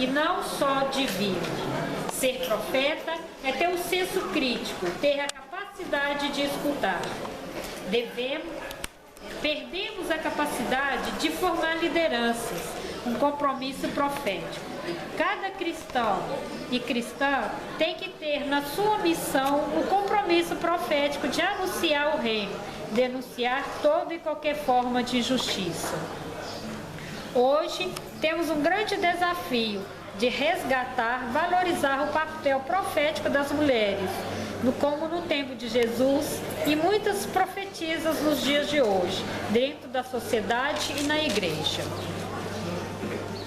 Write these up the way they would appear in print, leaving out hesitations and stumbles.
e não só divino. Ser profeta é ter o senso crítico, ter a capacidade de escutar. Perdemos a capacidade de formar lideranças, um compromisso profético. Cada cristão e cristã tem que ter na sua missão o compromisso profético de anunciar o reino, denunciar toda e qualquer forma de injustiça. Hoje temos um grande desafio de resgatar, valorizar o papel profético das mulheres, como no tempo de Jesus e muitas profetisas nos dias de hoje, dentro da sociedade e na igreja.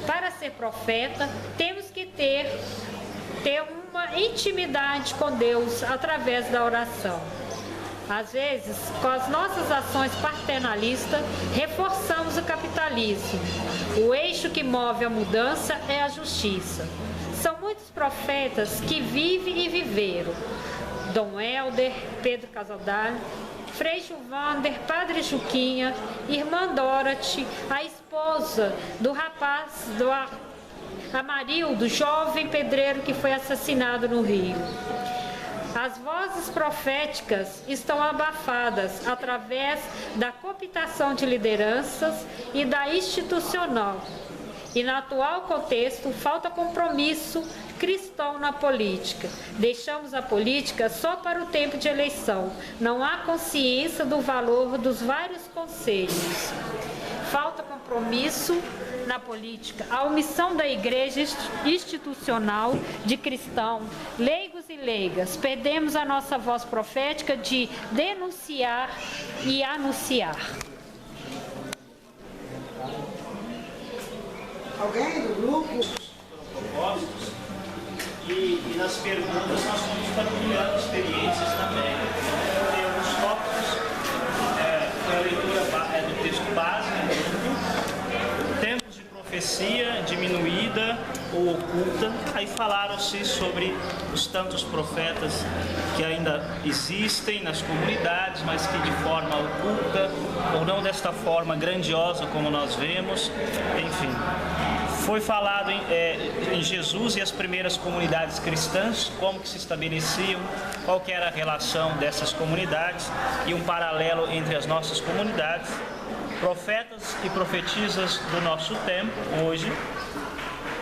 Para ser profeta, temos que ter uma intimidade com Deus através da oração. Às vezes, com as nossas ações paternalistas, reforçamos o capitalismo. O eixo que move a mudança é a justiça. São muitos profetas que vivem e viveram. Dom Helder, Pedro Casaldalho, Frei Gilvander, Padre Juquinha, Irmã Dorothy, a esposa do rapaz, Amarildo, jovem pedreiro que foi assassinado no Rio. As vozes proféticas estão abafadas através da cooptação de lideranças e da institucional. E no atual contexto, falta compromisso cristão na política. Deixamos a política só para o tempo de eleição. Não há consciência do valor dos vários conselhos. Falta compromisso na política. A omissão da igreja institucional de cristão, leigos e leigas. Perdemos a nossa voz profética de denunciar e anunciar. Alguém do grupo? Propostos. E nas perguntas nós fomos partilhando experiências também. Tem alguns tópicos, foi a leitura do texto base, tempos de profecia diminuída ou oculta. Aí falaram-se sobre os tantos profetas que ainda existem nas comunidades, mas que de forma oculta, ou não desta forma grandiosa como nós vemos, enfim. Foi falado em Jesus e as primeiras comunidades cristãs, como que se estabeleciam, qual que era a relação dessas comunidades e um paralelo entre as nossas comunidades. Profetas e profetisas do nosso tempo, hoje.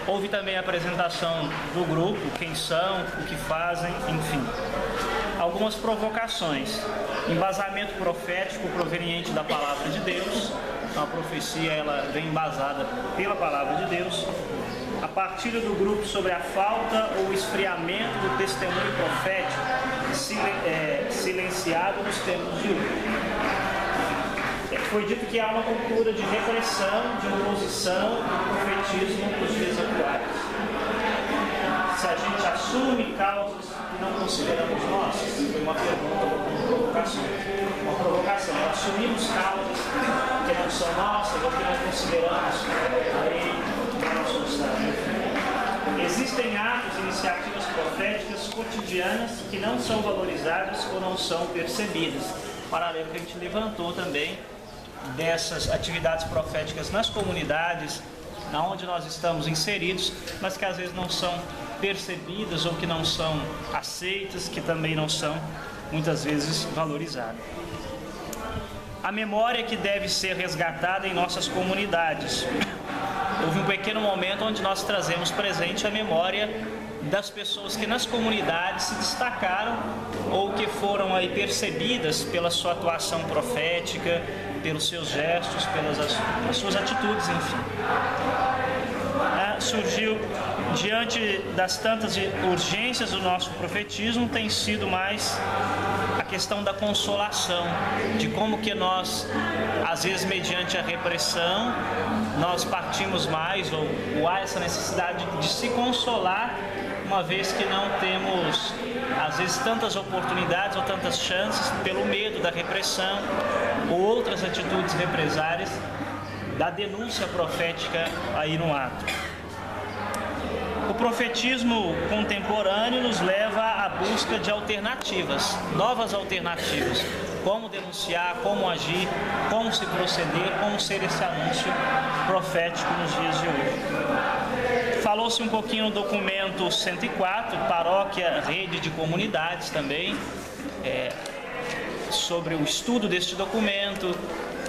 Houve também a apresentação do grupo, quem são, o que fazem, enfim. Algumas provocações. Embasamento profético proveniente da palavra de Deus. A profecia ela vem embasada pela palavra de Deus. A partilha do grupo sobre a falta ou esfriamento do testemunho profético silenciado nos tempos de hoje. Foi dito que há uma cultura de repressão, de oposição do profetismo nos dias atuais. Se a gente assume causas que não consideramos nossas, foi uma pergunta, uma provocação. Assumimos causas que não são nossas ou que não consideramos aí no nosso estado. Existem atos, iniciativas proféticas cotidianas que não são valorizadas ou não são percebidas. Paralelo que a gente levantou também dessas atividades proféticas nas comunidades, onde nós estamos inseridos, mas que às vezes não são percebidas ou que não são aceitas, que também não são muitas vezes valorizadas. A memória que deve ser resgatada em nossas comunidades. Houve um pequeno momento onde nós trazemos presente a memória das pessoas que nas comunidades se destacaram ou que foram aí percebidas pela sua atuação profética, pelos seus gestos, pelas as suas atitudes, enfim. Surgiu, diante das tantas urgências do nosso profetismo, tem sido mais a questão da consolação, de como que nós, às vezes mediante a repressão, nós partimos mais, ou há essa necessidade de se consolar, uma vez que não temos, às vezes, tantas oportunidades ou tantas chances pelo medo da repressão ou outras atitudes represárias da denúncia profética aí no ato. O profetismo contemporâneo nos leva à busca de alternativas, novas alternativas. Como denunciar, como agir, como se proceder, como ser esse anúncio profético nos dias de hoje. Falou-se um pouquinho no documento 104, Paróquia, Rede de Comunidades também, sobre o estudo deste documento,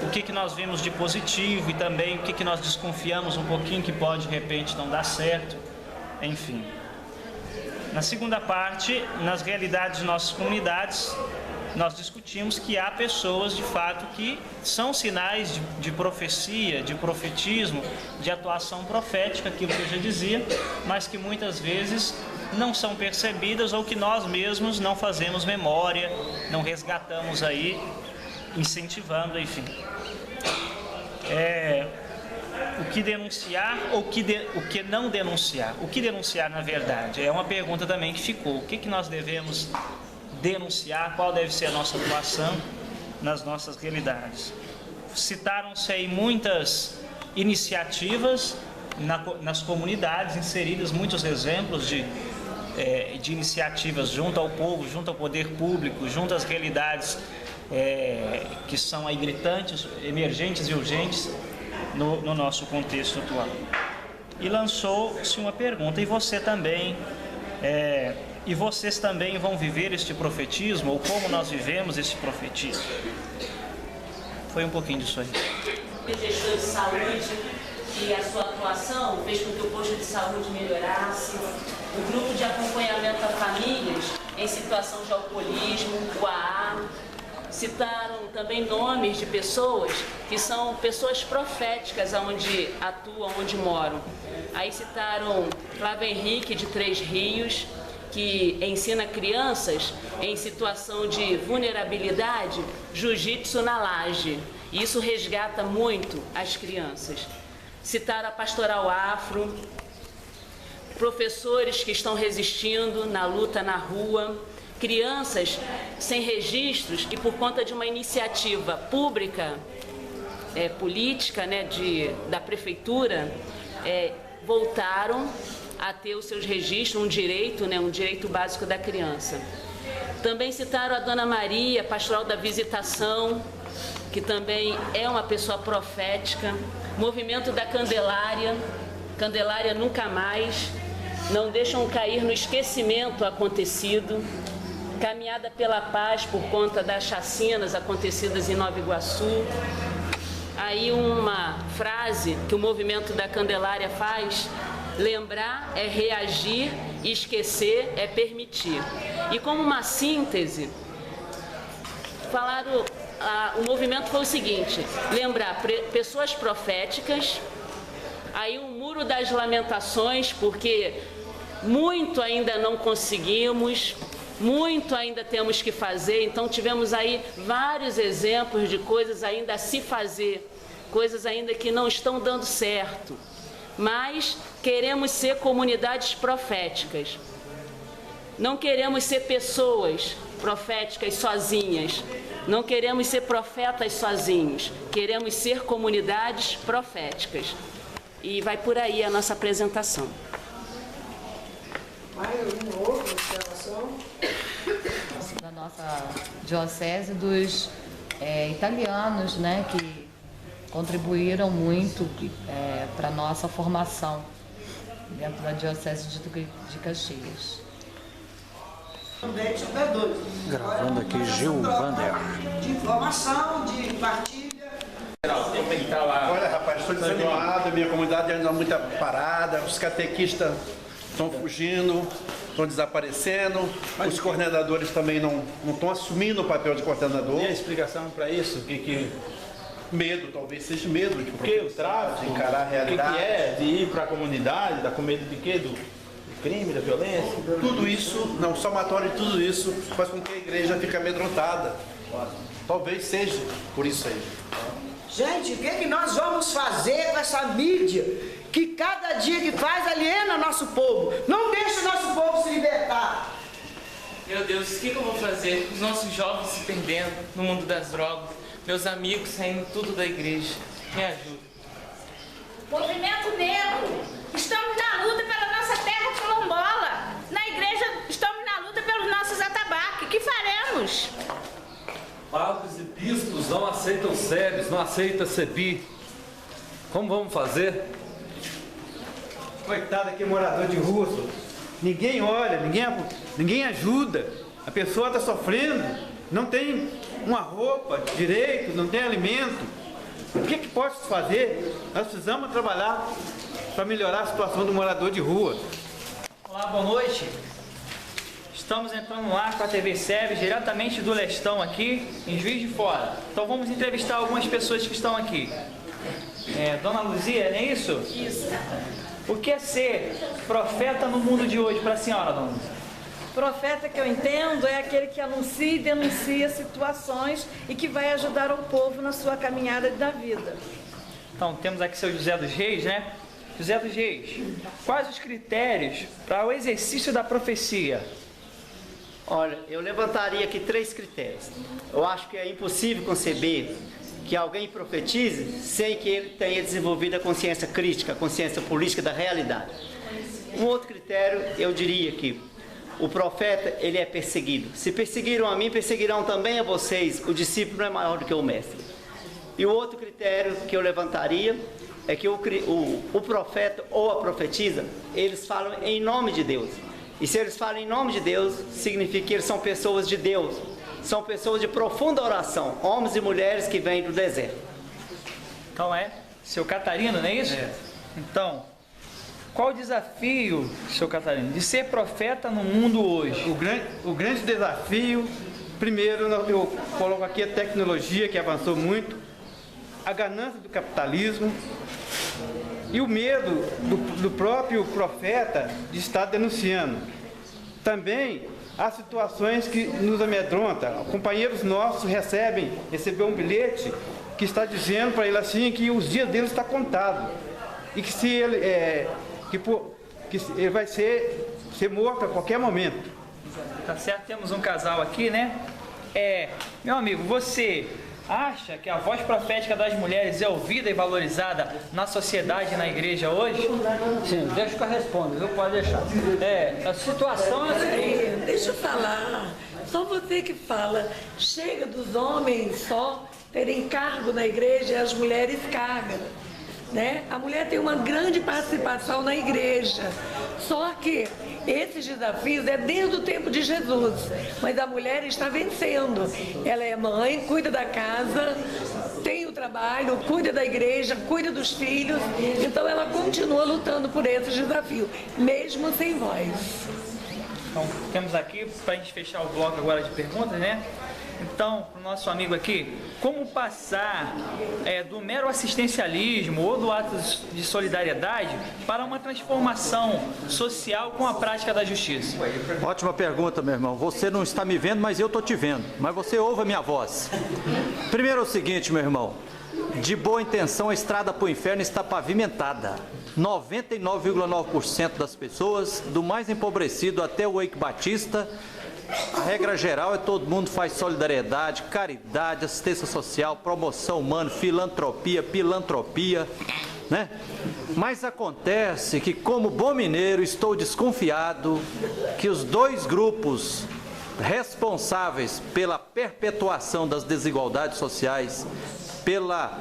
o que nós vimos de positivo e também o que nós desconfiamos um pouquinho que pode, de repente, não dar certo, enfim. Na segunda parte, nas realidades de nossas comunidades, nós discutimos que há pessoas, de fato, que são sinais de profecia, de profetismo, de atuação profética, aquilo que eu já dizia, mas que muitas vezes não são percebidas ou que nós mesmos não fazemos memória, não resgatamos aí, incentivando, enfim. O que denunciar ou o que não denunciar? O que denunciar, na verdade? É uma pergunta também que ficou. O que nós devemos denunciar? Qual deve ser a nossa atuação nas nossas realidades? Citaram-se aí muitas iniciativas nas comunidades, inseridas muitos exemplos de iniciativas junto ao povo, junto ao poder público, junto às realidades que são aí gritantes, emergentes e urgentes no nosso contexto atual. E lançou-se uma pergunta: e você também, e vocês também vão viver este profetismo, ou como nós vivemos este profetismo? Foi um pouquinho disso aí. Gestor de saúde, que a sua atuação fez com que o posto de saúde melhorasse, o grupo de acompanhamento a famílias em situação de alcoolismo, o AA. Citaram também nomes de pessoas que são pessoas proféticas onde atuam, onde moram. Aí citaram Flávio Henrique de Três Rios, que ensina crianças em situação de vulnerabilidade jiu-jitsu na laje. E isso resgata muito as crianças. Citaram a Pastoral Afro, professores que estão resistindo na luta na rua, crianças sem registros que, por conta de uma iniciativa pública, política, da prefeitura, voltaram a ter os seus registros, um direito básico da criança. Também citaram a Dona Maria, pastoral da Visitação, que também é uma pessoa profética, movimento da Candelária, Candelária Nunca Mais, não deixam cair no esquecimento o acontecido, Caminhada pela Paz por conta das chacinas acontecidas em Nova Iguaçu. Aí uma frase que o movimento da Candelária faz: lembrar é reagir, esquecer é permitir. E como uma síntese, o movimento foi o seguinte: lembrar pessoas proféticas, aí um muro das lamentações, porque muito ainda não conseguimos, muito ainda temos que fazer. Então tivemos aí vários exemplos de coisas ainda a se fazer, coisas ainda que não estão dando certo, mas queremos ser comunidades proféticas. Não queremos ser pessoas proféticas sozinhas, não queremos ser profetas sozinhos, queremos ser comunidades proféticas. E vai por aí a nossa apresentação. Mais alguma outra observação? Da nossa diocese, dos italianos, que contribuíram muito para a nossa formação dentro da diocese de Caxias. Gravando aqui Gil Vander. De informação, de partilha. Olha, rapaz, estou desanimado, minha comunidade anda muito parada, os catequistas estão fugindo, estão desaparecendo, os coordenadores também não estão assumindo o papel de coordenador. E a explicação para isso? Medo, talvez seja medo de o tráfico, de encarar a realidade. O que é de ir para a comunidade, com medo de quê? Do crime, da violência? Tudo isso, não, somatório de tudo isso, faz com que a igreja fique amedrontada. Talvez seja por isso aí. Gente, o que nós vamos fazer com essa mídia que cada dia que faz aliena nosso povo? Não deixa o nosso povo se libertar. Meu Deus, o que eu vou fazer? Os nossos jovens se perdendo no mundo das drogas, meus amigos saindo tudo da igreja. Me ajuda. Movimento Negro, estamos na luta pela nossa terra quilombola. Na igreja estamos na luta pelos nossos atabaques. O que faremos? Padres e bispos não aceitam sérios, não aceitam CEPI. Como vamos fazer? Coitado aqui, morador de rua, senhor. Ninguém olha, ninguém ajuda. A pessoa está sofrendo, não tem uma roupa direito, não tem alimento. O que pode se fazer? Nós precisamos trabalhar para melhorar a situação do morador de rua. Olá, boa noite. Estamos entrando no ar com a TV SEB, diretamente do Lestão aqui, em Juiz de Fora. Então vamos entrevistar algumas pessoas que estão aqui. Dona Luzia, não é isso? Isso. O que é ser profeta no mundo de hoje para a senhora, dona Luzia? Profeta, que eu entendo, é aquele que anuncia e denuncia situações e que vai ajudar o povo na sua caminhada da vida. Então, temos aqui seu José dos Reis, né? José dos Reis, quais os critérios para o exercício da profecia? Olha, eu levantaria aqui 3 critérios. Eu acho que é impossível conceber que alguém profetize sem que ele tenha desenvolvido a consciência crítica, a consciência política da realidade. Um outro critério, eu diria que o profeta, ele é perseguido. Se perseguiram a mim, perseguirão também a vocês. O discípulo não é maior do que o mestre. E o outro critério que eu levantaria é que o profeta ou a profetisa, eles falam em nome de Deus. E se eles falam em nome de Deus, significa que eles são pessoas de Deus. São pessoas de profunda oração, homens e mulheres que vêm do deserto. Então seu Catarino, não é isso? É. Então, qual o desafio, seu Catarino, de ser profeta no mundo hoje? O grande desafio, primeiro eu coloco aqui a tecnologia que avançou muito, a ganância do capitalismo e o medo do próprio profeta de estar denunciando. Também há situações que nos amedrontam. Companheiros nossos recebeu um bilhete que está dizendo para ele assim que os dias dele estão contados e que se ele que ele vai ser morto a qualquer momento. Tá certo, temos um casal aqui, né? Meu amigo, você acha que a voz profética das mulheres é ouvida e valorizada na sociedade e na igreja hoje? Sim, deixa que eu respondo, viu? Pode deixar. A situação é assim. Deixa eu falar. Só você que fala. Chega dos homens só terem cargo na igreja e as mulheres cargam. Né? A mulher tem uma grande participação na igreja. Só que esses desafios é desde o tempo de Jesus. Mas a mulher está vencendo. Ela é mãe, cuida da casa, tem o trabalho, cuida da igreja, cuida dos filhos. Então ela continua lutando por esses desafios, mesmo sem voz. Então, temos aqui, para a gente fechar o bloco agora de perguntas, né? Então, para o nosso amigo aqui, como passar do mero assistencialismo ou do ato de solidariedade para uma transformação social com a prática da justiça? Ótima pergunta, meu irmão. Você não está me vendo, mas eu estou te vendo. Mas você ouve a minha voz. Primeiro é o seguinte, meu irmão. De boa intenção, a estrada para o inferno está pavimentada. 99,9% das pessoas, do mais empobrecido até o Eike Batista, a regra geral é todo mundo faz solidariedade, caridade, assistência social, promoção humana, filantropia, pilantropia, né? Mas acontece que, como bom mineiro, estou desconfiado que os 2 grupos responsáveis pela perpetuação das desigualdades sociais, pela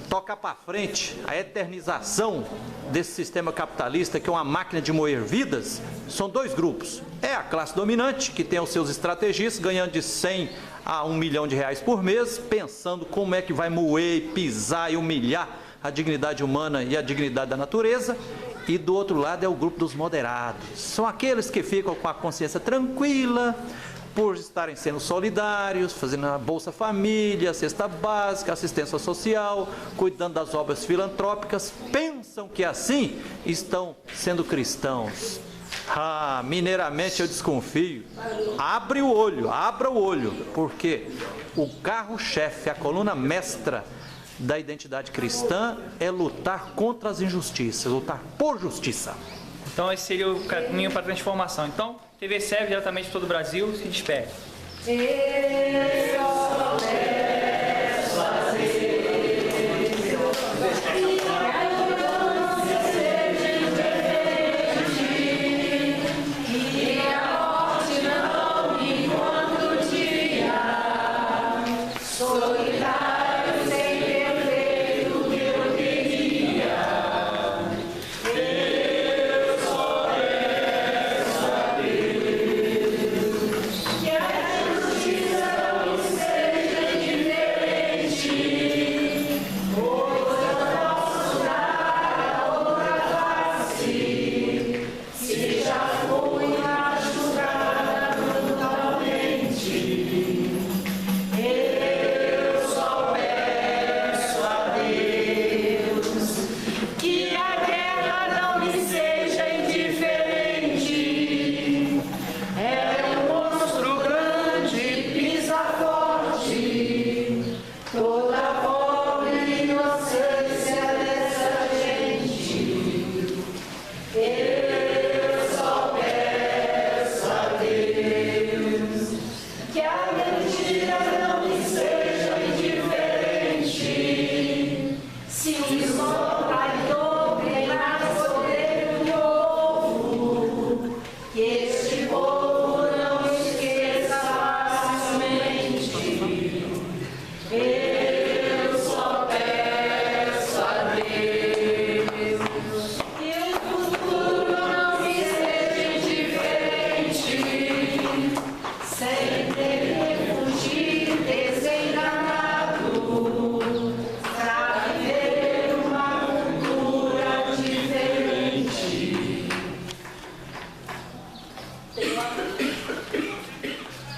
tocar para frente a eternização desse sistema capitalista, que é uma máquina de moer vidas, são 2 grupos. É a classe dominante, que tem os seus estrategistas, ganhando de 100 a 1 milhão de reais por mês, pensando como é que vai moer, pisar e humilhar a dignidade humana e a dignidade da natureza. E do outro lado é o grupo dos moderados. São aqueles que ficam com a consciência tranquila, por estarem sendo solidários, fazendo a Bolsa Família, a cesta básica, assistência social, cuidando das obras filantrópicas, pensam que assim estão sendo cristãos. Mineiramente eu desconfio. Abra o olho, porque o carro-chefe, a coluna mestra da identidade cristã é lutar contra as injustiças, lutar por justiça. Então esse seria o caminho para a transformação. Então, TV SEB, diretamente de todo o Brasil, se despede. Solidário sem ter feito o que eu queria.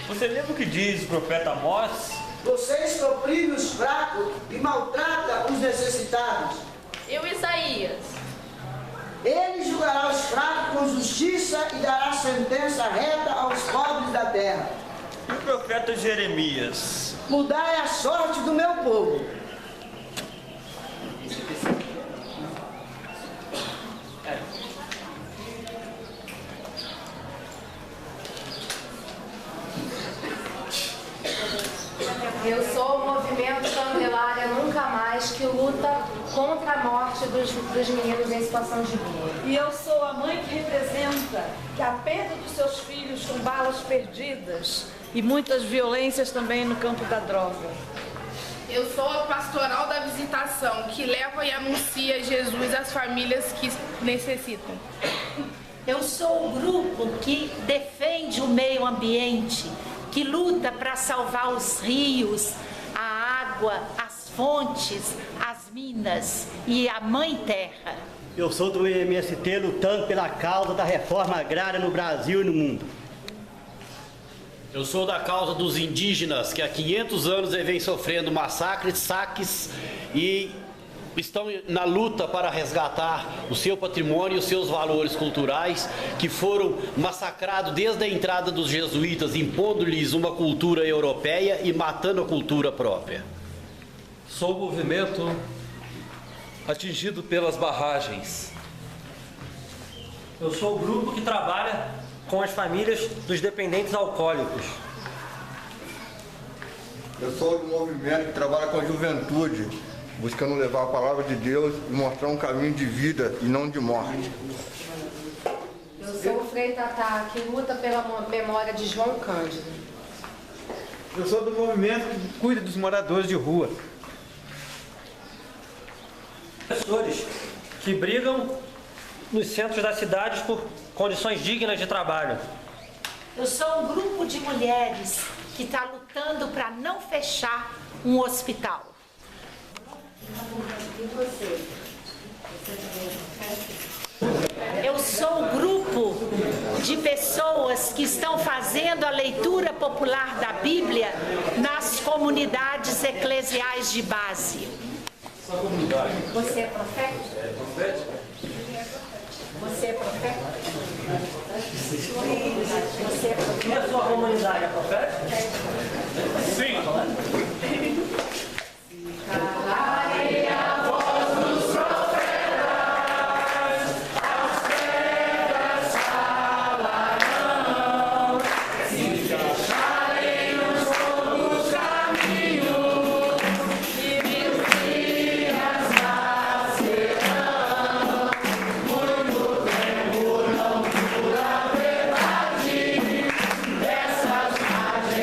Você lembra o que diz o profeta Amós? Vocês que oprimem os fracos e maltratam os necessitados. E o Isaías? Ele julgará os fracos com justiça e dará sentença reta aos pobres da terra. E o profeta Jeremias? Mudai a sorte do meu povo. Eu sou o movimento Candelária Nunca Mais, que luta contra a morte dos meninos em situação de rua. E eu sou a mãe que representa que a perda dos seus filhos com balas perdidas e muitas violências também no campo da droga. Eu sou a pastoral da visitação, que leva e anuncia Jesus às famílias que necessitam. Eu sou o grupo que defende o meio ambiente, que luta para salvar os rios, a água, as fontes, as minas e a mãe terra. Eu sou do MST lutando pela causa da reforma agrária no Brasil e no mundo. Eu sou da causa dos indígenas, que há 500 anos vem sofrendo massacres, saques e estão na luta para resgatar o seu patrimônio e os seus valores culturais, que foram massacrados desde a entrada dos jesuítas, impondo-lhes uma cultura europeia e matando a cultura própria. Sou o movimento atingido pelas barragens. Eu sou o grupo que trabalha com as famílias dos dependentes alcoólicos. Eu sou do movimento que trabalha com a juventude, buscando levar a palavra de Deus e mostrar um caminho de vida e não de morte. Eu sou o Frei Tatá, que luta pela memória de João Cândido. Eu sou do movimento que cuida dos moradores de rua. Professores que brigam nos centros das cidades por condições dignas de trabalho. Eu sou um grupo de mulheres que está lutando para não fechar um hospital. E você? Eu sou um grupo de pessoas que estão fazendo a leitura popular da Bíblia nas comunidades eclesiais de base. Você é profeta? É profeta? Você é profeta? Você é profeta? E a sua comunidade é profeta? Sim. Calarei a voz dos profetas, as pedras falarão, se fecharem os longos caminhos, e meus dias nascerão. Muito tempo não dura a verdade dessas margens.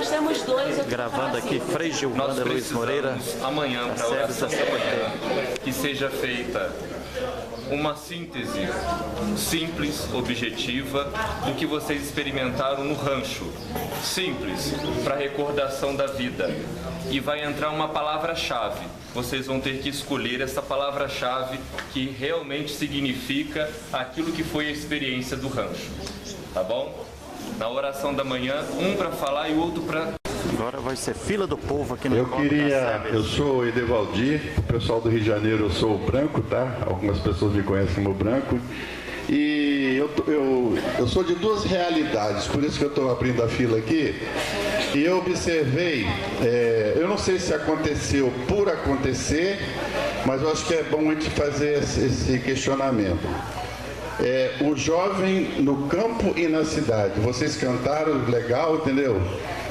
Nós temos dois aqui. Gravando aqui, Frei Gilvanda Luiz Moreira. Amanhã, para a oração da manhã, que seja feita uma síntese simples, objetiva, do que vocês experimentaram no rancho. Simples, para recordação da vida. E vai entrar uma palavra-chave. Vocês vão ter que escolher essa palavra-chave que realmente significa aquilo que foi a experiência do rancho. Tá bom? Na oração da manhã, um para falar e o outro para... Agora vai ser fila do povo aqui no Eu sou o Edevaldir, o pessoal do Rio de Janeiro, eu sou o Branco, tá? Algumas pessoas me conhecem como Branco. E eu sou de duas realidades, por isso que eu estou abrindo a fila aqui. E eu observei, eu não sei se aconteceu por acontecer, mas eu acho que é bom a gente fazer esse questionamento. O jovem no campo e na cidade, vocês cantaram legal, entendeu?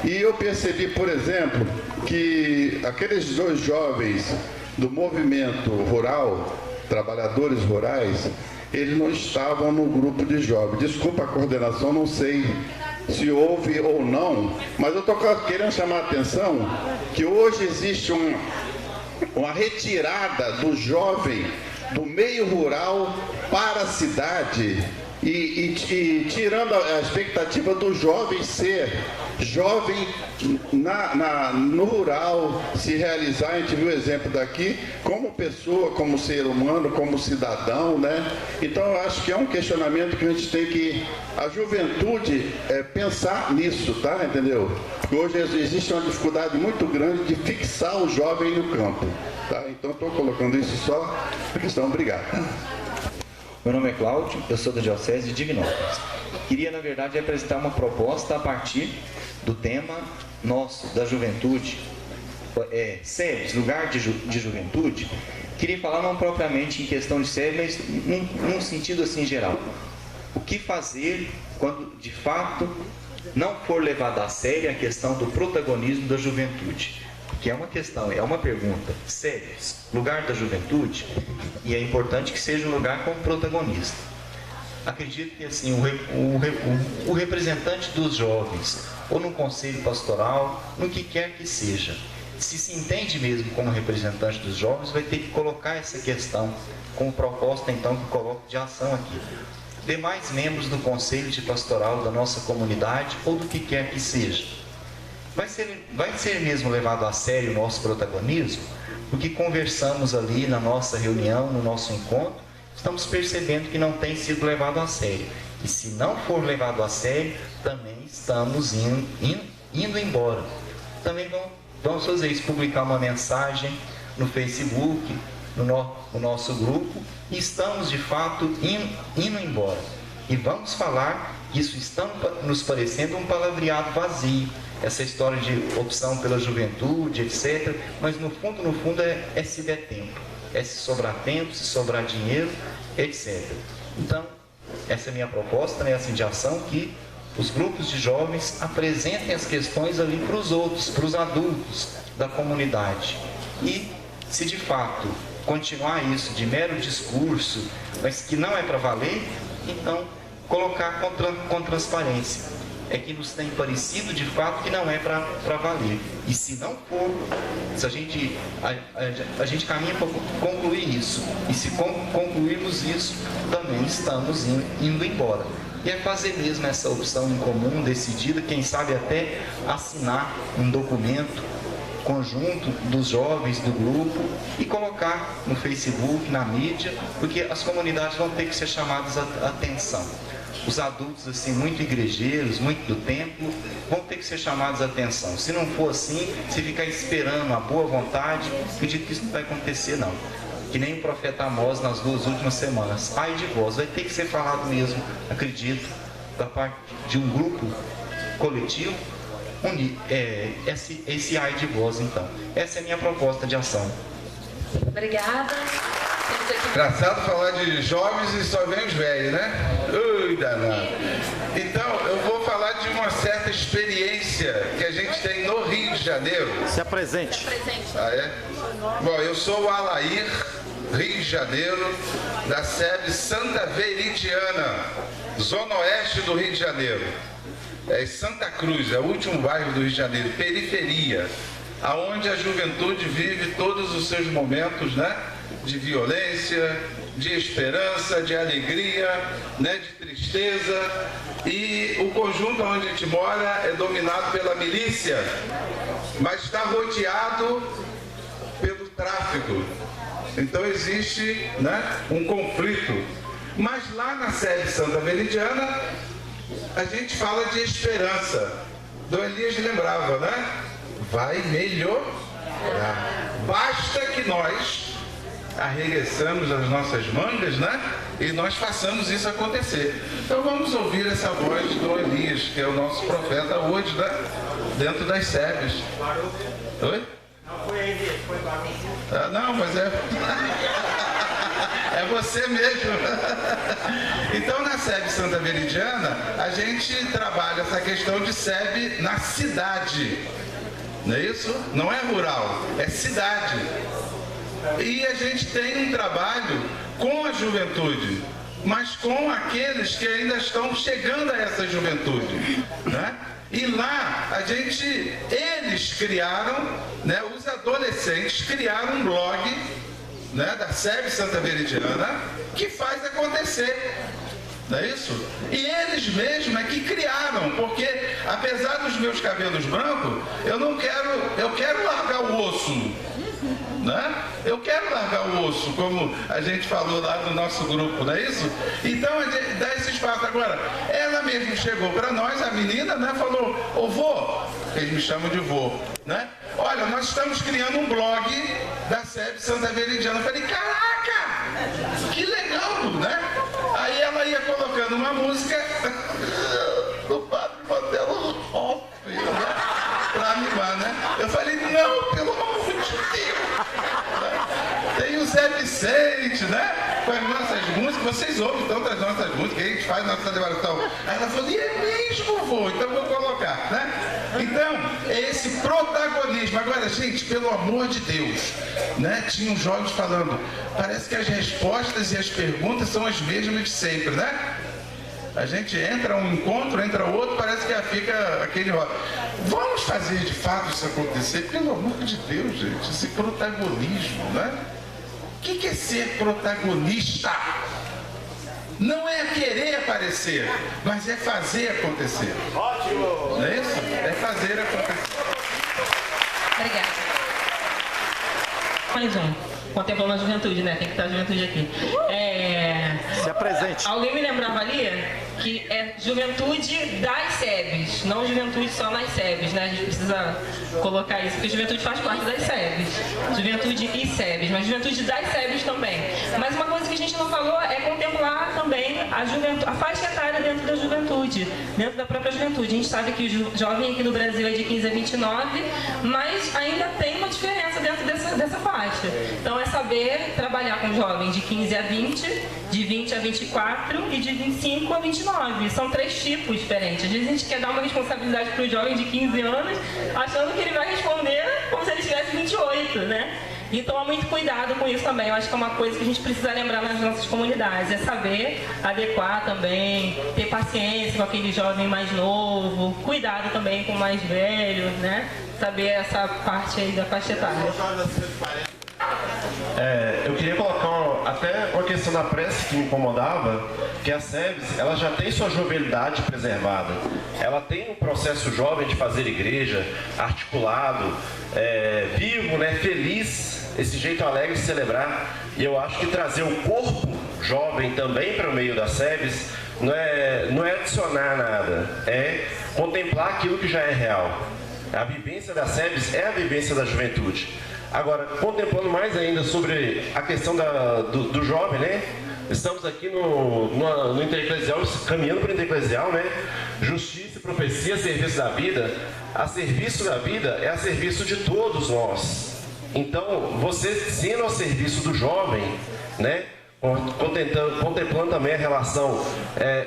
E eu percebi, por exemplo, que aqueles dois jovens do movimento rural, trabalhadores rurais, eles não estavam no grupo de jovens. Desculpa a coordenação, não sei se houve ou não, mas eu estou querendo chamar a atenção que hoje existe uma retirada do jovem do meio rural para a cidade e tirando a expectativa do jovem ser jovem no rural, se realizar. A gente viu o exemplo daqui, como pessoa, como ser humano, como cidadão, né? Então eu acho que é um questionamento que a gente tem que, a juventude, pensar nisso, tá? Entendeu? Hoje existe uma dificuldade muito grande de fixar o jovem no campo, tá? Então estou colocando isso só a questão. Obrigado. Meu nome é Cláudio, eu sou da Diocese de Divinópolis. Queria, na verdade, apresentar uma proposta a partir do tema nosso, da juventude, SEBS, lugar de juventude. Queria falar não propriamente em questão de SEBS, mas num sentido assim geral. O que fazer quando, de fato, não for levada a sério a questão do protagonismo da juventude? Que é uma questão, é uma pergunta. SEBS, lugar da juventude, e é importante que seja um lugar como protagonista. Acredito que assim, o representante dos jovens, ou no conselho pastoral, no que quer que seja, se entende mesmo como representante dos jovens, vai ter que colocar essa questão como proposta, então, que coloco de ação aqui. Demais membros do conselho de pastoral da nossa comunidade, ou do que quer que seja, vai ser mesmo levado a sério o nosso protagonismo? Porque conversamos ali na nossa reunião, no nosso encontro, estamos percebendo que não tem sido levado a sério. E se não for levado a sério, também estamos indo embora. Também vamos fazer isso, publicar uma mensagem no Facebook, no nosso grupo, e estamos de fato indo embora. E vamos falar que isso está nos parecendo um palavreado vazio, essa história de opção pela juventude, etc. Mas no fundo é se der tempo, é se sobrar tempo, se sobrar dinheiro, etc. Então, essa é a minha proposta, né, assim, de ação, que os grupos de jovens apresentem as questões ali para os outros, para os adultos da comunidade. E, se de fato continuar isso de mero discurso, mas que não é para valer, então colocar com transparência. É que nos tem parecido de fato que não é para valer. E se não for, se a gente caminha para concluir isso. E se concluirmos isso, também estamos indo embora. E é fazer mesmo essa opção em comum, decidida, quem sabe até assinar um documento conjunto dos jovens do grupo e colocar no Facebook, na mídia, porque as comunidades vão ter que ser chamadas a atenção. Os adultos, assim, muito igrejeiros, muito do templo, vão ter que ser chamados a atenção. Se não for assim, se ficar esperando a boa vontade, acredito que isso não vai acontecer, não. Que nem o profeta Amós nas 2 últimas semanas. Ai de vós, vai ter que ser falado mesmo, acredito, da parte de um grupo coletivo, esse ai de vós, então. Essa é a minha proposta de ação. Obrigada. Engraçado falar de jovens e só vem os velhos, né? Ui, danado. Então, eu vou falar de uma certa experiência que a gente tem no Rio de Janeiro. Se apresente. Ah, é? Bom, eu sou o Alair, Rio de Janeiro, da SEB Santa Veridiana, Zona Oeste do Rio de Janeiro. Santa Cruz, é o último bairro do Rio de Janeiro, periferia, aonde a juventude vive todos os seus momentos, né, de violência, de esperança, de alegria, né, de tristeza. E o conjunto onde a gente mora é dominado pela milícia, mas está rodeado pelo tráfico. Então existe, né, um conflito. Mas lá na sede Santa Veridiana, a gente fala de esperança. Dom Elias lembrava, né? Vai melhorar. Basta que nós arregaçamos as nossas mangas, né? E nós façamos isso acontecer. Então vamos ouvir essa voz de Dom Elias, que é o nosso profeta hoje, né? Dentro das SEBs. Oi? Não foi ele, foi para mim. Não, mas é... é você mesmo. Então, na SEB Santa Veridiana, a gente trabalha essa questão de SEB na cidade. Não é isso? Não é rural, é cidade. E a gente tem um trabalho com a juventude, mas com aqueles que ainda estão chegando a essa juventude, né? E lá, eles criaram, né, os adolescentes criaram um blog, né, da SEB Santa Veridiana, que faz acontecer. Não é isso? E eles mesmos é que criaram, porque apesar dos meus cabelos brancos, eu quero largar o osso, né? Eu quero largar o osso, como a gente falou lá no nosso grupo, não é isso? Então a gente dá esse espaço. Agora, ela mesmo chegou para nós, a menina, né, falou: ô vô, eles me chamam de vô, né? Olha, nós estamos criando um blog da SEB Santa Veridiana. Eu falei: caraca, que legal, né? Aí ela ia colocando uma música do Padre Modelo Hoff, né, para animar, né? Eu falei: não, pelo amor de Deus. Tem o Zé Vicente, né? Com as nossas músicas, vocês ouvem tanto as nossas músicas, a gente faz nossa celebração. Aí ela falou: e é mesmo, vô? Então vou colocar, né? Então, é esse protagonismo. Agora, gente, pelo amor de Deus, né? Tinham jovens falando, parece que as respostas e as perguntas são as mesmas de sempre, né? A gente entra um encontro, entra outro, parece que fica aquele... Vamos fazer de fato isso acontecer? Pelo amor de Deus, gente, esse protagonismo, né? O que é ser protagonista? Não é querer aparecer, mas é fazer acontecer. Ótimo! Não é isso? É fazer acontecer. Obrigada. Mais um. Contemplando a juventude, né? Tem que estar a juventude aqui. Se apresente. Alguém me lembrava ali que é juventude das SEBs, não juventude só nas SEBs, né? A gente precisa colocar isso, porque juventude faz parte das SEBs. Juventude e SEBs, mas juventude das SEBs também. Mas uma coisa que a gente não falou é contemplar também a juventude, a faixa etária dentro da juventude, dentro da própria juventude. A gente sabe que o jovem aqui no Brasil é de 15 a 29, mas ainda tem uma diferença dentro dessa faixa. Então é saber trabalhar com jovens de 15 a 20, de 20 a 24 e de 25 a 29. São 3 tipos diferentes. Às vezes a gente quer dar uma responsabilidade para o jovem de 15 anos, achando que ele vai responder como se ele tivesse 28, né? Então há muito cuidado com isso também. Eu acho que é uma coisa que a gente precisa lembrar nas nossas comunidades. É saber adequar também, ter paciência com aquele jovem mais novo, cuidado também com o mais velho, né? Saber essa parte aí da faixa etária. Eu queria colocar até uma questão da prece que me incomodava, que a SEBs, ela já tem sua jovialidade preservada. Ela tem um processo jovem de fazer igreja, articulado, vivo, né, feliz, esse jeito alegre de celebrar. E eu acho que trazer o corpo jovem também para o meio das SEBs não é adicionar nada, é contemplar aquilo que já é real. A vivência das SEBs é a vivência da juventude. Agora, contemplando mais ainda sobre a questão do jovem, né? Estamos aqui no Intereclesial, caminhando para o Intereclesial, né? Justiça e profecia, serviço da vida. A serviço da vida é a serviço de todos nós. Então, você sendo ao serviço do jovem, né? contemplando também a relação,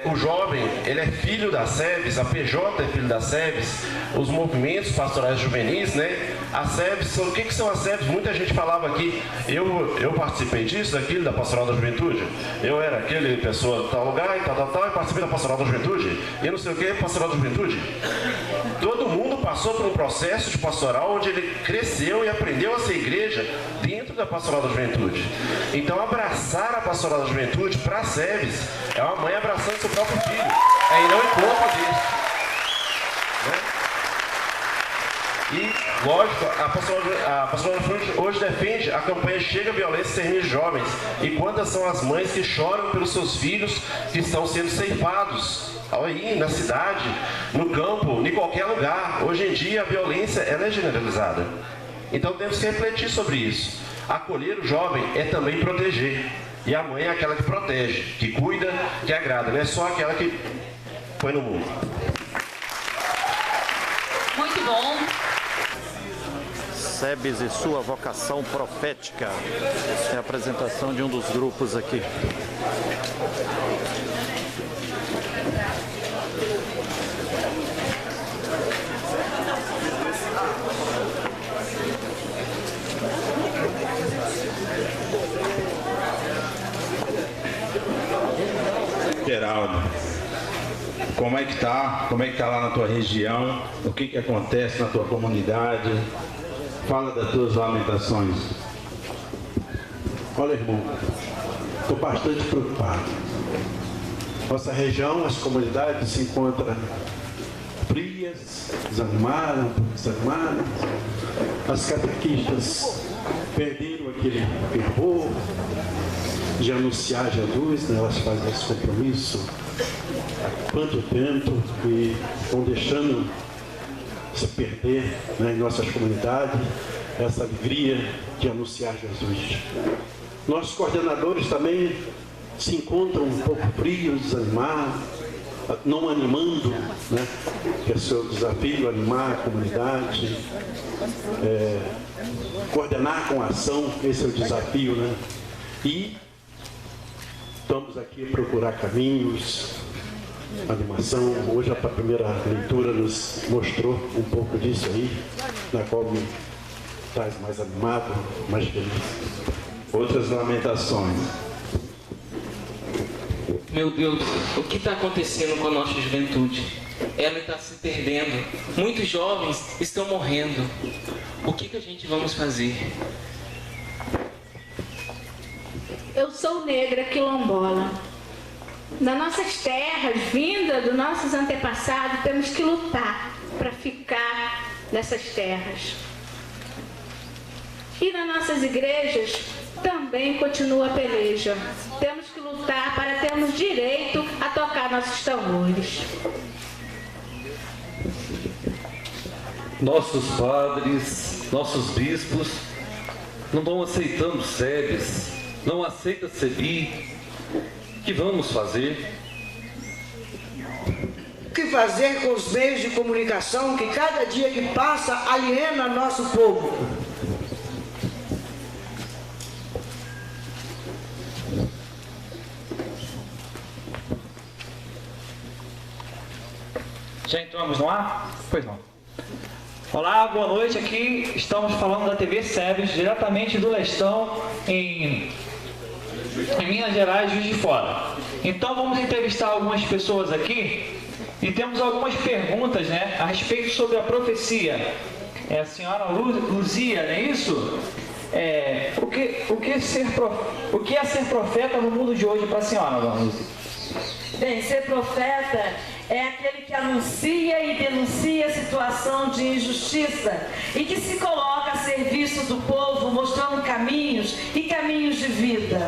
o jovem, ele é filho da SEBS, a PJ é filho da SEBS, os movimentos pastorais juvenis, né? A SEBS, o que são as SEBS? Muita gente falava aqui, eu participei disso, daquilo, da Pastoral da Juventude, eu era aquele pessoa de tal lugar e tal, e participei da Pastoral da Juventude, e não sei o que, Pastoral da Juventude. Todo mundo passou por um processo de pastoral onde ele cresceu e aprendeu a ser igreja dentro da Pastoral da Juventude. Então, abraçar a Pastoral da Juventude para a SEBS é uma mãe abraçando seu próprio filho, é ir ao encontro dele. Né? E, lógico, a Pastoral da Juventude hoje defende a campanha Chega Violência e Termine Jovens. E quantas são as mães que choram pelos seus filhos que estão sendo ceifados aí na cidade, no campo, em qualquer lugar. Hoje em dia a violência ela é generalizada. Então temos que refletir sobre isso. Acolher o jovem é também proteger. E a mãe é aquela que protege, que cuida, que agrada, não é só aquela que põe no mundo. Muito bom. SEBS e sua vocação profética. É a apresentação de um dos grupos aqui. Geraldo, como é que tá? Como é que tá lá na tua região? O que que acontece na tua comunidade? Fala das tuas lamentações. Olha, irmão, estou bastante preocupado. Nossa região, as comunidades se encontram frias, desanimadas. As catequistas perderam aquele fervor de anunciar Jesus, né? Elas fazem esse compromisso há quanto tempo e vão deixando se perder, né, em nossas comunidades essa alegria de anunciar Jesus. Nossos coordenadores também se encontram um pouco frios, desanimados, não animando, né, que é o seu desafio, animar a comunidade, coordenar com a ação, esse é o desafio, né? E estamos aqui a procurar caminhos, animação. Hoje a primeira leitura nos mostrou um pouco disso aí, na qual me traz mais animado, mais feliz. Outras lamentações. Meu Deus, o que está acontecendo com a nossa juventude? Ela está se perdendo. Muitos jovens estão morrendo. O que a gente vamos fazer? Eu sou negra quilombola. Nas nossas terras, vinda dos nossos antepassados, temos que lutar para ficar nessas terras. E nas nossas igrejas também continua a peleja. Temos que lutar para termos direito a tocar nossos tambores. Nossos padres, nossos bispos não estão aceitando SEBS, não aceita SEBI. O que vamos fazer? O que fazer com os meios de comunicação que cada dia que passa aliena nosso povo? Já entramos no ar? Pois não. Olá, boa noite. Aqui estamos falando da TV SEBS, diretamente do Lestão, em Minas Gerais, Juiz de Fora. Então vamos entrevistar algumas pessoas aqui e temos algumas perguntas, né, a respeito sobre a profecia. É a senhora Luzia, não é isso? O que é ser profeta no mundo de hoje para a senhora, dona Luzia? Bem, ser profeta é aquele que anuncia e denuncia a situação de injustiça e que se coloca a serviço do povo, mostrando caminhos e caminhos de vida.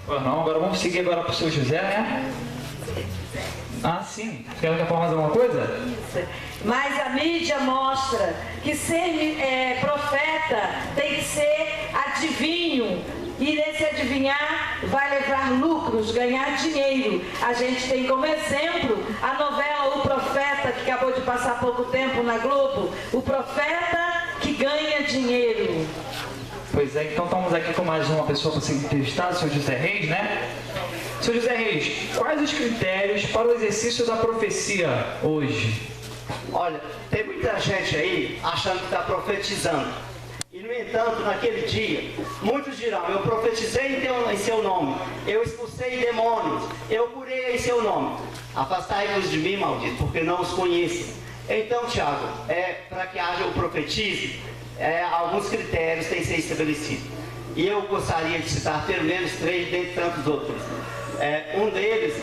Pois não, agora vamos seguir agora para o seu José, né? Ah, sim. Quer falar mais alguma coisa? Isso. Mas a mídia mostra que ser profeta tem que ser adivinho. E nesse adivinhar vai levar lucros, ganhar dinheiro. A gente tem como exemplo a novela O Profeta, que acabou de passar há pouco tempo na Globo. O profeta que ganha dinheiro. Pois é, então estamos aqui com mais uma pessoa para ser entrevistada, o senhor José Reis, né? Senhor José Reis, quais os critérios para o exercício da profecia hoje? Olha, tem muita gente aí achando que está profetizando. E, no entanto, naquele dia, muitos dirão, eu profetizei em seu nome, eu expulsei demônios, eu curei em seu nome. Afastai-vos de mim, maldito, porque não os conheço. Então, Tiago, para que haja o profetismo, alguns critérios têm que ser estabelecidos. E eu gostaria de citar pelo menos 3, dentre tantos outros. Um deles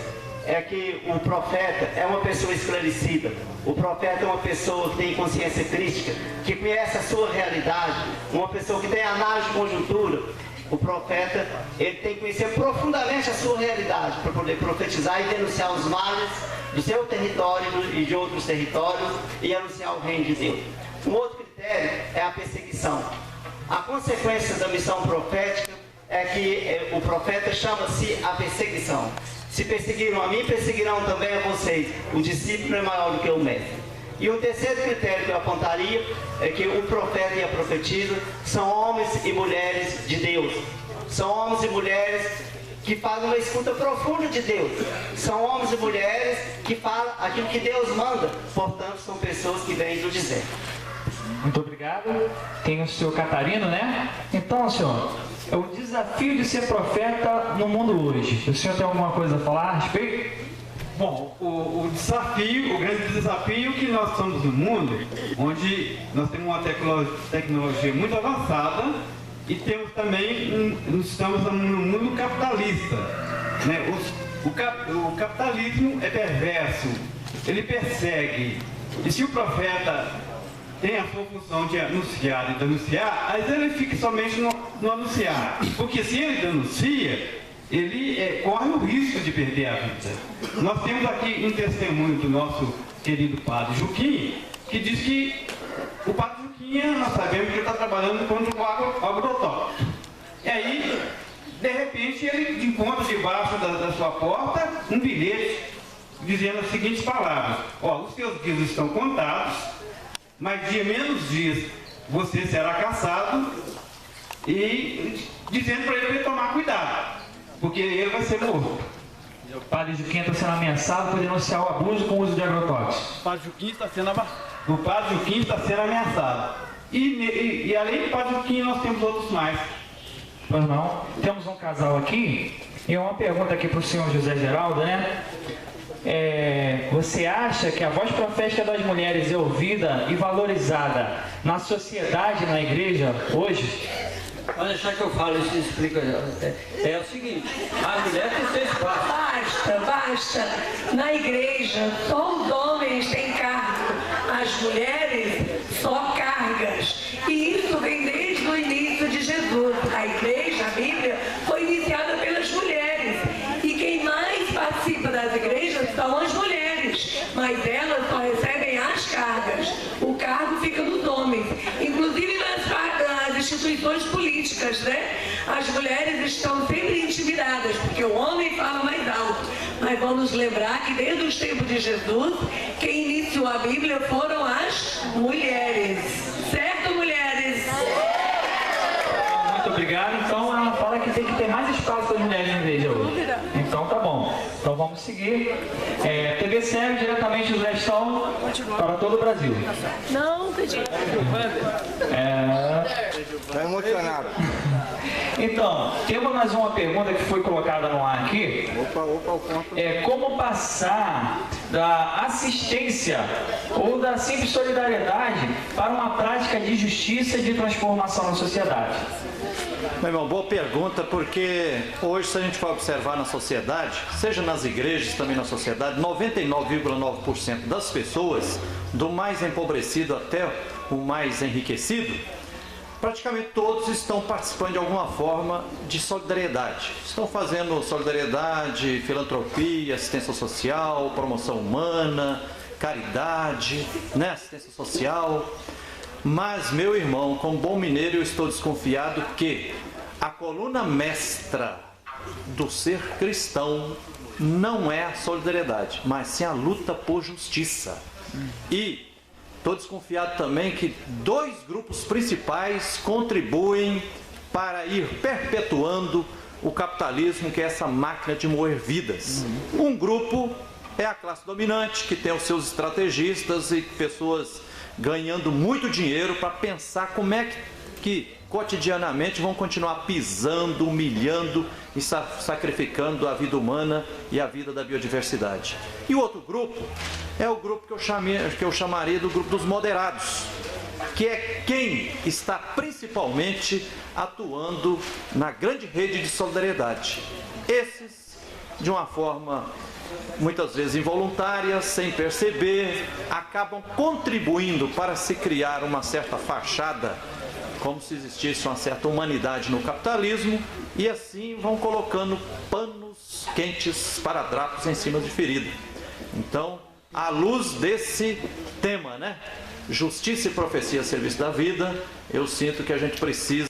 é que o profeta é uma pessoa esclarecida. O profeta é uma pessoa que tem consciência crítica, que conhece a sua realidade, uma pessoa que tem análise de conjuntura. O profeta, ele tem que conhecer profundamente a sua realidade para poder profetizar e denunciar os males do seu território e de outros territórios e anunciar o reino de Deus. Um outro critério é a perseguição. A consequência da missão profética é que o profeta chama-se a perseguição. Se perseguiram a mim, perseguirão também a vocês. O discípulo é maior do que o mestre. E um terceiro critério que eu apontaria é que o profeta e a profetisa são homens e mulheres de Deus. São homens e mulheres que fazem uma escuta profunda de Deus. São homens e mulheres que falam aquilo que Deus manda. Portanto, são pessoas que vêm do deserto. Muito obrigado. Tem o senhor Catarino, né? Então, senhor, é o desafio de ser profeta no mundo hoje. O senhor tem alguma coisa a falar a respeito? Bom, o grande desafio que nós estamos no mundo, onde nós temos uma tecnologia muito avançada e temos também, estamos no mundo capitalista. Né? O capitalismo é perverso, ele persegue. E se o profeta tem a sua função de anunciar e denunciar, às vezes ele fica somente no anunciar. Porque se ele denuncia, ele corre o risco de perder a vida. Nós temos aqui um testemunho do nosso querido padre Juquinha, que diz que o padre Juquinha, nós sabemos que ele está trabalhando contra o agrotóxico. E aí, de repente, ele encontra debaixo da sua porta um bilhete dizendo as seguintes palavras: os seus dias estão contados, mas dia menos dias você será caçado, e dizendo para ele tomar cuidado, porque ele vai ser morto. O padre Juquinha está sendo ameaçado por denunciar o abuso com o uso de agrotóxicos. O padre Juquinha está sendo ameaçado. E além do padre Juquinha, nós temos outros mais. Pois não. Temos um casal aqui, e uma pergunta aqui para o senhor José Geraldo, né? Você acha que a voz profética das mulheres é ouvida e valorizada na sociedade, na igreja, hoje? Pode deixar que eu falo, isso explica. É o seguinte, a mulher tem seu espaço. Basta. Na igreja, só os homens têm cargo, as mulheres só cargas. E isso vem desde o início de Jesus. A igreja, a Bíblia, foi iniciada pelas mulheres. E quem mais participa das igrejas são as mulheres. Mas elas só recebem as cargas. O cargo fica nos homens. Inclusive nas instituições políticas, né? As mulheres estão sempre intimidadas, porque o homem fala mais alto. Mas vamos lembrar que desde os tempos de Jesus, quem iniciou a Bíblia foram as mulheres. Certo, mulheres? Muito obrigado. Então ela fala que tem que ter mais espaço para as mulheres na igreja hoje. Então tá bom. Então vamos seguir. TV Sério, diretamente do Lestão para todo o Brasil. Não, pedi. Está emocionado. Então, temos mais uma pergunta que foi colocada no ar aqui. Como passar da assistência ou da simples solidariedade para uma prática de justiça e de transformação na sociedade? Meu irmão, boa pergunta, porque hoje, se a gente for observar na sociedade, seja nas igrejas, também na sociedade, 99,9% das pessoas, do mais empobrecido até o mais enriquecido, praticamente todos estão participando de alguma forma de solidariedade. Estão fazendo solidariedade, filantropia, assistência social, promoção humana, caridade, né? Assistência social. Mas, meu irmão, como bom mineiro, eu estou desconfiado que a coluna mestra do ser cristão não é a solidariedade, mas sim a luta por justiça. E estou desconfiado também que dois grupos principais contribuem para ir perpetuando o capitalismo, que é essa máquina de moer vidas. Um grupo é a classe dominante, que tem os seus estrategistas e pessoas ganhando muito dinheiro para pensar como é que cotidianamente vão continuar pisando, humilhando e sacrificando a vida humana e a vida da biodiversidade. E o outro grupo é o grupo que eu chamaria do grupo dos moderados, que é quem está principalmente atuando na grande rede de solidariedade. Esses, de uma forma muitas vezes involuntária, sem perceber, acabam contribuindo para se criar uma certa fachada, como se existisse uma certa humanidade no capitalismo, e assim vão colocando panos quentes para drapos em cima de ferida. Então, à luz desse tema, né? Justiça e profecia a serviço da vida, eu sinto que a gente precisa